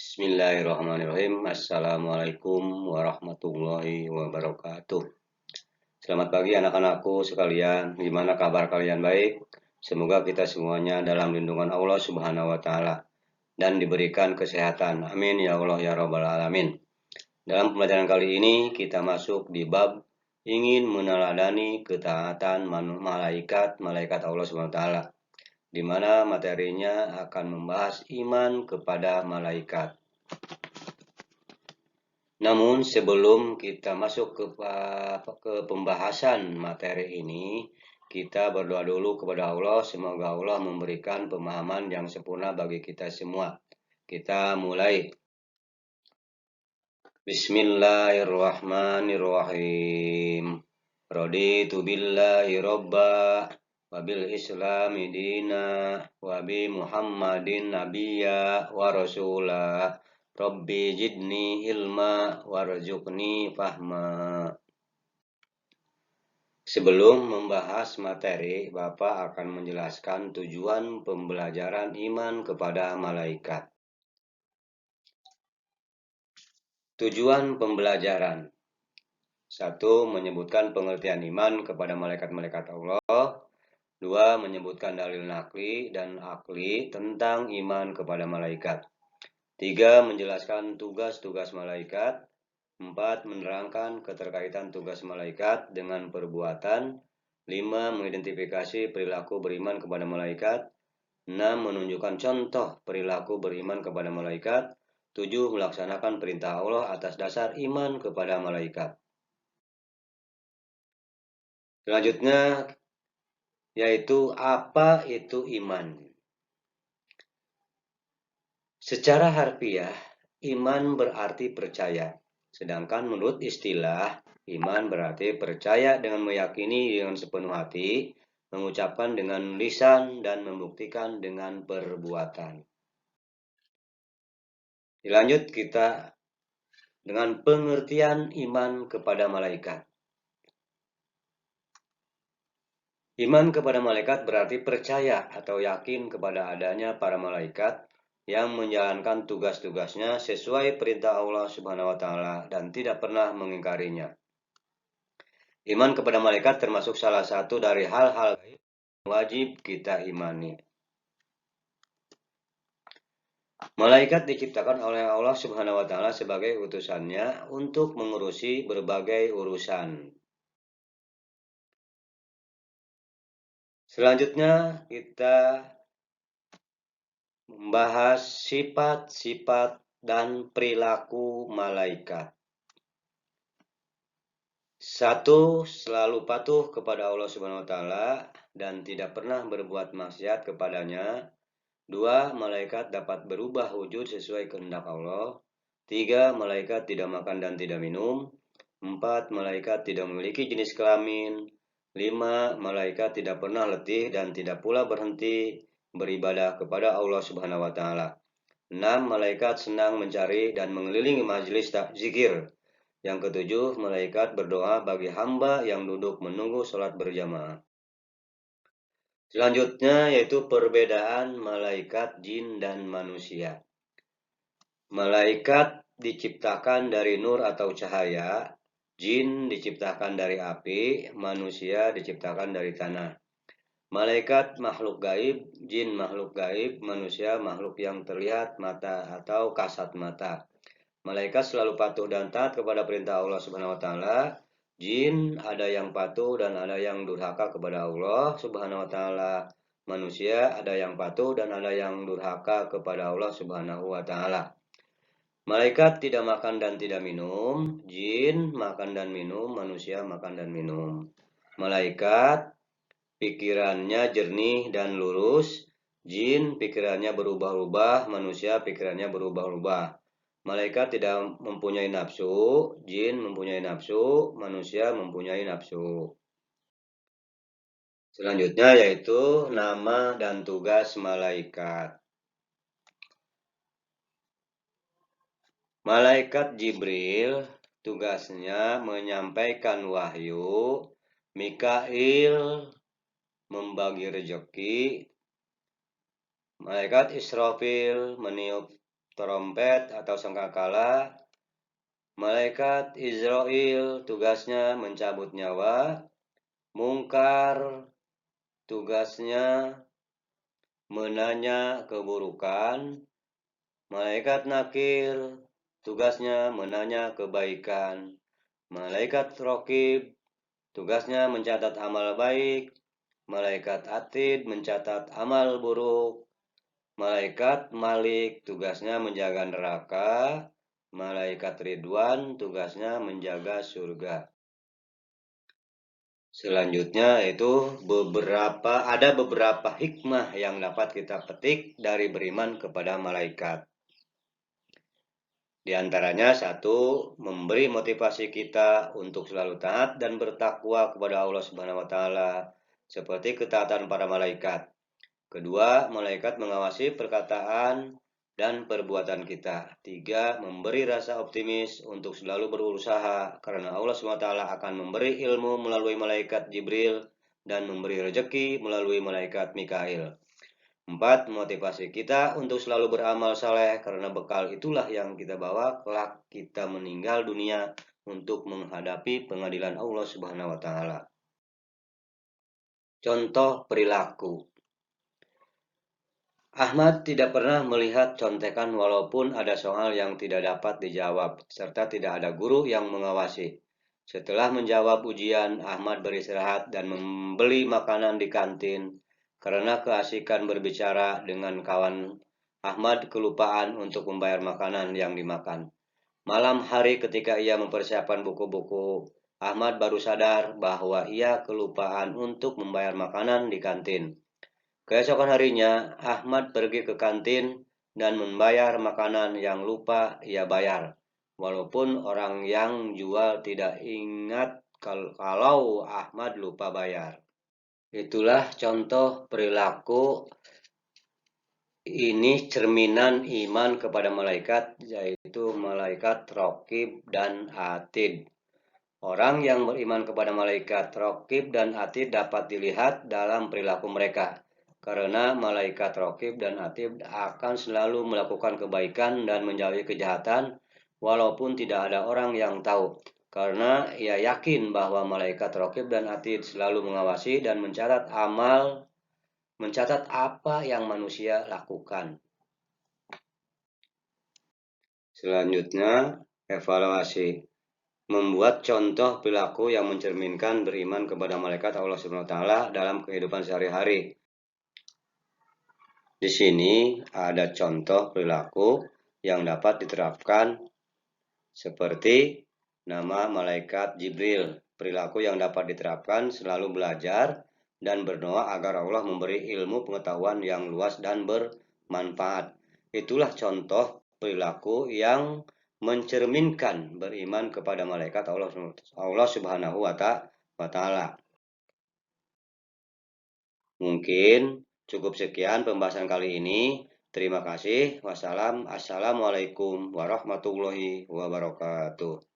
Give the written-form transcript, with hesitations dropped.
Bismillahirrahmanirrahim. Assalamualaikum warahmatullahi wabarakatuh. Selamat pagi anak-anakku sekalian. Gimana kabar kalian, baik? Semoga kita semuanya dalam lindungan Allah Subhanahu wa taala dan diberikan kesehatan. Amin ya Allah ya rabbal alamin. Dalam pembelajaran kali ini kita masuk di bab ingin meneladani ketaatan malaikat Allah Subhanahu wa taala, di mana materinya akan membahas iman kepada malaikat. Namun sebelum kita masuk ke pembahasan materi ini, kita berdoa dulu kepada Allah, semoga Allah memberikan pemahaman yang sempurna bagi kita semua. Kita mulai. Bismillahirrahmanirrahim. Raditu billahi robba, wabil islami dina, wabi muhammadin nabiyya wa rasulah. Rabbi jidni ilma warzuqni fahma. Sebelum membahas materi, Bapak akan menjelaskan tujuan pembelajaran iman kepada malaikat. Tujuan pembelajaran. 1. Menyebutkan pengertian iman kepada malaikat-malaikat Allah. 2. Menyebutkan dalil nakli dan akli tentang iman kepada malaikat. 3. Menjelaskan tugas-tugas malaikat. 4. Menerangkan keterkaitan tugas malaikat dengan perbuatan. 5. Mengidentifikasi perilaku beriman kepada malaikat. 6. Menunjukkan contoh perilaku beriman kepada malaikat. 7. Melaksanakan perintah Allah atas dasar iman kepada malaikat. Selanjutnya yaitu apa itu iman. Secara harfiah, iman berarti percaya. Sedangkan menurut istilah, iman berarti percaya dengan meyakini dengan sepenuh hati, mengucapkan dengan lisan, dan membuktikan dengan perbuatan. Dilanjut kita dengan pengertian iman kepada malaikat. Iman kepada malaikat berarti percaya atau yakin kepada adanya para malaikat yang menjalankan tugas-tugasnya sesuai perintah Allah Subhanahu wa taala dan tidak pernah mengingkarinya. Iman kepada malaikat termasuk salah satu dari hal-hal yang wajib kita imani. Malaikat diciptakan oleh Allah Subhanahu wa taala sebagai utusannya untuk mengurusi berbagai urusan. Selanjutnya kita membahas sifat-sifat dan perilaku malaikat. 1. Selalu patuh kepada Allah Subhanahu wa taala dan tidak pernah berbuat maksiat kepadanya. 2. Malaikat dapat berubah wujud sesuai kehendak Allah. 3. Malaikat tidak makan dan tidak minum. 4. Malaikat tidak memiliki jenis kelamin. 5. Malaikat tidak pernah letih dan tidak pula berhenti beribadah kepada Allah Subhanahu wa taala. 6. Malaikat senang mencari dan mengelilingi majelis zikir. Yang ketujuh, malaikat berdoa bagi hamba yang duduk menunggu sholat berjamaah. Selanjutnya yaitu perbedaan malaikat jin dan manusia. Malaikat diciptakan dari nur atau cahaya, jin diciptakan dari api, manusia diciptakan dari tanah. Malaikat makhluk gaib, jin makhluk gaib, manusia makhluk yang terlihat mata atau kasat mata. Malaikat selalu patuh dan taat kepada perintah Allah Subhanahu wa taala. Jin ada yang patuh dan ada yang durhaka kepada Allah Subhanahu wa taala. Manusia ada yang patuh dan ada yang durhaka kepada Allah Subhanahu wa taala. Malaikat tidak makan dan tidak minum, jin makan dan minum, manusia makan dan minum. Malaikat pikirannya jernih dan lurus, jin pikirannya berubah-ubah, manusia pikirannya berubah-ubah. Malaikat tidak mempunyai nafsu, jin mempunyai nafsu, manusia mempunyai nafsu. Selanjutnya yaitu nama dan tugas malaikat. Malaikat Jibril tugasnya menyampaikan wahyu, Mikail membagi rezeki, Malaikat Israfil meniup trompet atau sangkakala. Malaikat Israel tugasnya mencabut nyawa. Mungkar tugasnya menanya keburukan. Malaikat Nakir tugasnya menanya kebaikan. Malaikat Rokib tugasnya mencatat amal baik. Malaikat Atid mencatat amal buruk. Malaikat Malik tugasnya menjaga neraka. Malaikat Ridwan tugasnya menjaga surga. Selanjutnya itu ada beberapa hikmah yang dapat kita petik dari beriman kepada malaikat. Di antaranya satu, memberi motivasi kita untuk selalu taat dan bertakwa kepada Allah Subhanahu wa taala seperti ketaatan para malaikat. Kedua, malaikat mengawasi perkataan dan perbuatan kita. Tiga, memberi rasa optimis untuk selalu berusaha karena Allah SWT akan memberi ilmu melalui malaikat Jibril dan memberi rezeki melalui malaikat Mikail. 4. Motivasi kita untuk selalu beramal saleh karena bekal itulah yang kita bawa kelak kita meninggal dunia untuk menghadapi pengadilan Allah Subhanahu wa taala. Contoh perilaku. Ahmad tidak pernah melihat contekan walaupun ada soal yang tidak dapat dijawab, serta tidak ada guru yang mengawasi. Setelah menjawab ujian, Ahmad beristirahat dan membeli makanan di kantin. Karena keasikan berbicara dengan kawan, Ahmad kelupaan untuk membayar makanan yang dimakan. Malam hari ketika ia mempersiapkan buku-buku, Ahmad baru sadar bahwa ia kelupaan untuk membayar makanan di kantin. Keesokan harinya, Ahmad pergi ke kantin dan membayar makanan yang lupa ia bayar. Walaupun orang yang jual tidak ingat kalau Ahmad lupa bayar. Itulah contoh perilaku ini cerminan iman kepada malaikat, yaitu malaikat Raqib dan Atid. Orang yang beriman kepada malaikat Raqib dan Atid dapat dilihat dalam perilaku mereka. Karena malaikat Raqib dan Atid akan selalu melakukan kebaikan dan menjauhi kejahatan, walaupun tidak ada orang yang tahu. Karena ia yakin bahwa malaikat Raqib dan Atid selalu mengawasi dan mencatat apa yang manusia lakukan. Selanjutnya, evaluasi. Membuat contoh perilaku yang mencerminkan beriman kepada malaikat Allah Subhanahu wa taala dalam kehidupan sehari-hari. Di sini ada contoh perilaku yang dapat diterapkan seperti nama malaikat Jibril. Perilaku yang dapat diterapkan selalu belajar dan berdoa agar Allah memberi ilmu pengetahuan yang luas dan bermanfaat. Itulah contoh perilaku yang mencerminkan beriman kepada malaikat Allah Subhanahu wa taala. Mungkin cukup sekian pembahasan kali ini. Terima kasih. Assalamualaikum warahmatullahi wabarakatuh.